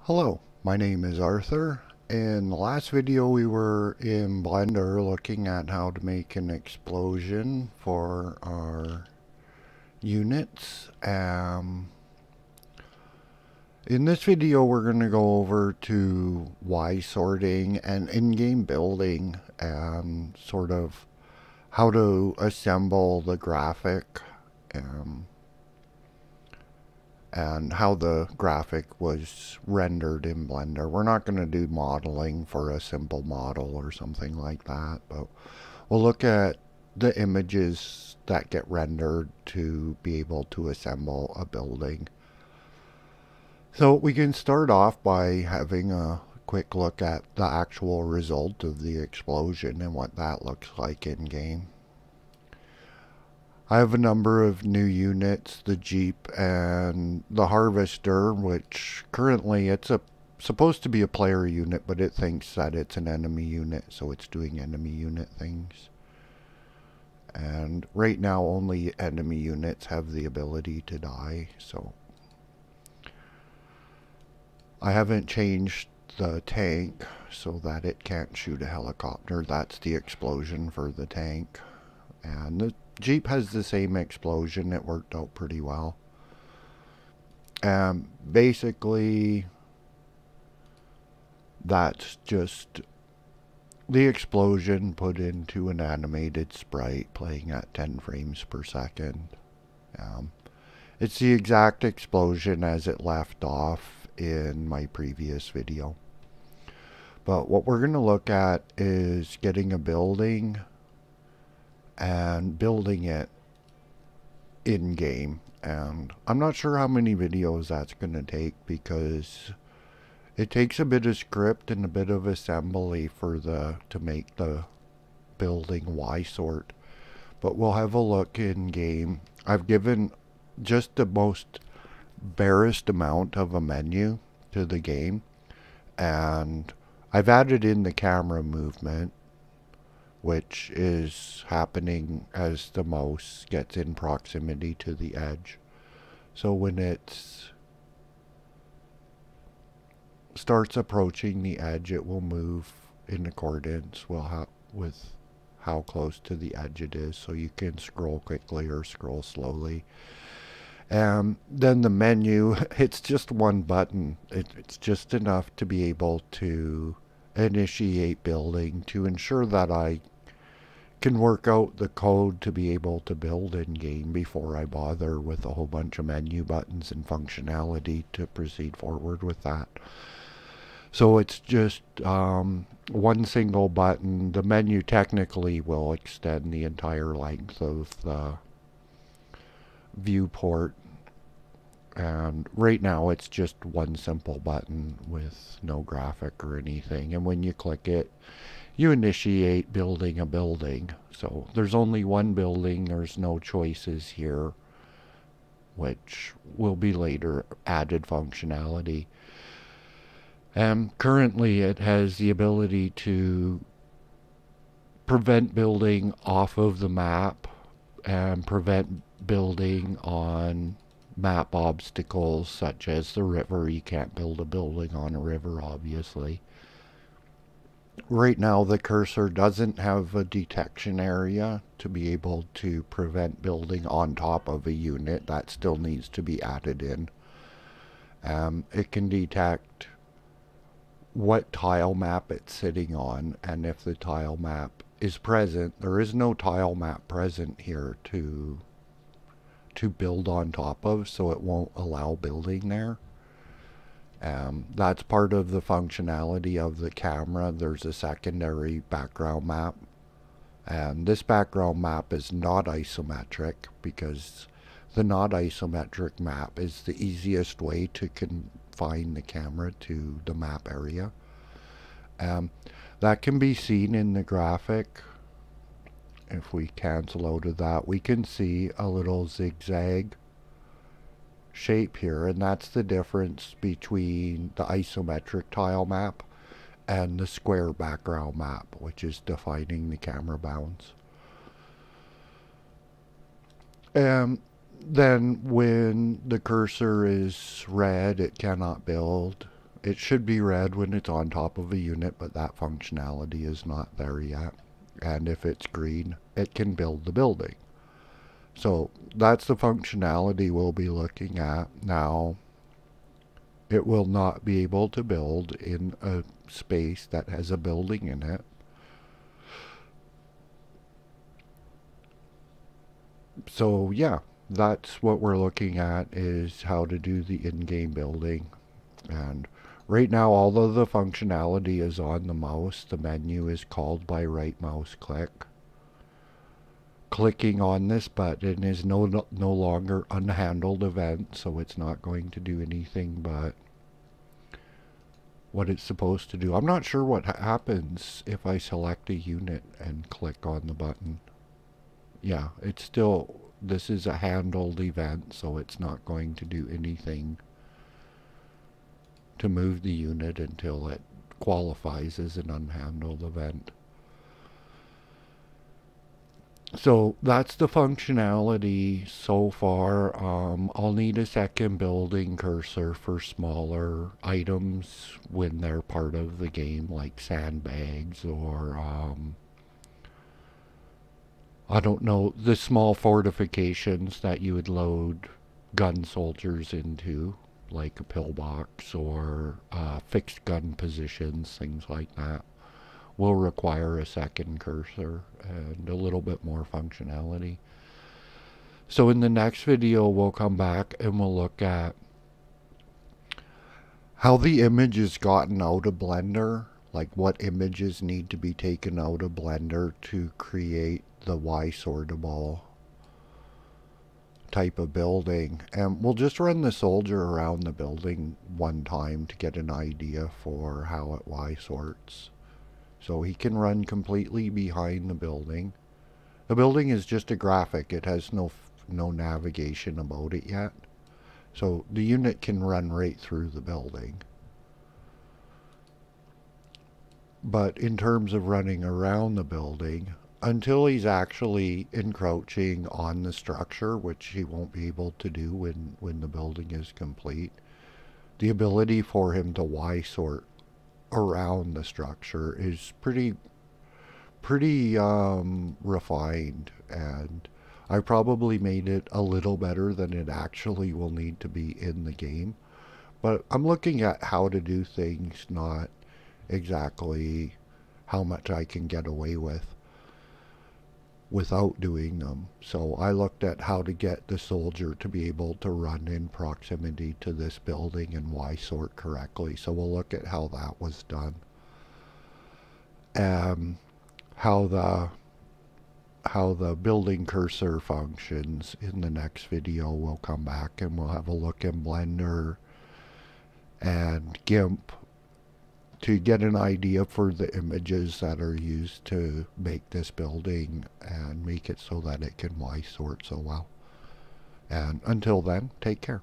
Hello, my name is Arthur. In the last video we were in Blender looking at how to make an explosion for our units. In this video we're going to go over to Ysorting and in-game building and sort of how to assemble the graphic. Um, and how the graphic was rendered in Blender. We're not going to do modeling for a simple model or something like that, but we'll look at the images that get rendered to be able to assemble a building. So we can start off by having a quick look at the actual result of the explosion and what that looks like in game. I have a number of new units, the Jeep and the Harvester, which currently supposed to be a player unit, but it thinks that it's an enemy unit, so it's doing enemy unit things. And right now only enemy units have the ability to die, so I haven't changed the tank so that it can't shoot a helicopter. That's the explosion for the tank. And the Jeep has the same explosion. It worked out pretty well. Basically, that's just the explosion put into an animated sprite playing at 10 frames per second. It's the exact explosion as it left off in my previous video. But what we're going to look at is getting a building and building it in-game. And I'm not sure how many videos that's going to take because it takes a bit of script and a bit of assembly to make the building Ysort. But we'll have a look in-game. I've given just the most barest amount of a menu to the game, and I've added in the camera movement, which is happening as the mouse gets in proximity to the edge. So when it starts approaching the edge, it will move in accordance with how close to the edge it is, so you can scroll quickly or scroll slowly. And then the menu, it's just one button. It's just enough to be able to initiate building to ensure that I can work out the code to be able to build in game before I bother with a whole bunch of menu buttons and functionality to proceed forward with that. So it's just one single button. The menu technically will extend the entire length of the viewport, and right now it's just one simple button with no graphic or anything, and when you click it you initiate building a building. So there's only one building, there's no choices here, which will be later added functionality. Currently it has the ability to prevent building off of the map and prevent building on map obstacles such as the river. You can't build a building on a river, obviously. Right now the cursor doesn't have a detection area to be able to prevent building on top of a unit. That still needs to be added in. It can detect what tile map it's sitting on, and if the tile map is present, there is no tile map present here to build on top of, so it won't allow building there. That's part of the functionality of the camera. There's a secondary background map, and this background map is not isometric because the not isometric map is the easiest way to confine the camera to the map area. That can be seen in the graphic. If we cancel out of that, we can see a little zigzag shape here, and that's the difference between the isometric tile map and the square background map, which is defining the camera bounds. Then when the cursor is red, it cannot build, It should be red when it's on top of a unit, but that functionality is not there yet. And if it's green, it can build the building. So that's the functionality we'll be looking at. Now, it will not be able to build in a space that has a building in it. So yeah, that's what we're looking at, is how to do the in-game building. And right now, although the functionality is on the mouse, the menu is called by right mouse click. Clicking on this button is no longer unhandled event, so it's not going to do anything but what it's supposed to do. I'm not sure what happens if I select a unit and click on the button. Yeah, it's still, this is a handled event, so it's not going to do anything to move the unit until it qualifies as an unhandled event. So that's the functionality so far. I'll need a second building cursor for smaller items when they're part of the game, like sandbags or I don't know, the small fortifications that you would load gun soldiers into, like a pillbox or fixed gun positions, things like that, will require a second cursor and a little bit more functionality. So in the next video, we'll come back and we'll look at how the image is gotten out of Blender, like what images need to be taken out of Blender to create the Ysortable type of building. And we'll just run the soldier around the building one time to get an idea for how it Ysorts. So he can run completely behind the building. The building is just a graphic. It has no navigation about it yet. So the unit can run right through the building. But in terms of running around the building, until he's actually encroaching on the structure, which he won't be able to do when the building is complete, the ability for him to Y-sort around the structure is pretty refined, and I probably made it a little better than it actually will need to be in the game. But I'm looking at how to do things, not exactly how much I can get away with without doing them. So I looked at how to get the soldier to be able to run in proximity to this building and Y-sort correctly. So we'll look at how that was done. How the building cursor functions in the next video. We'll come back and we'll have a look in Blender and GIMP to get an idea for the images that are used to make this building and make it so that it can Y-sort so well. And until then, take care.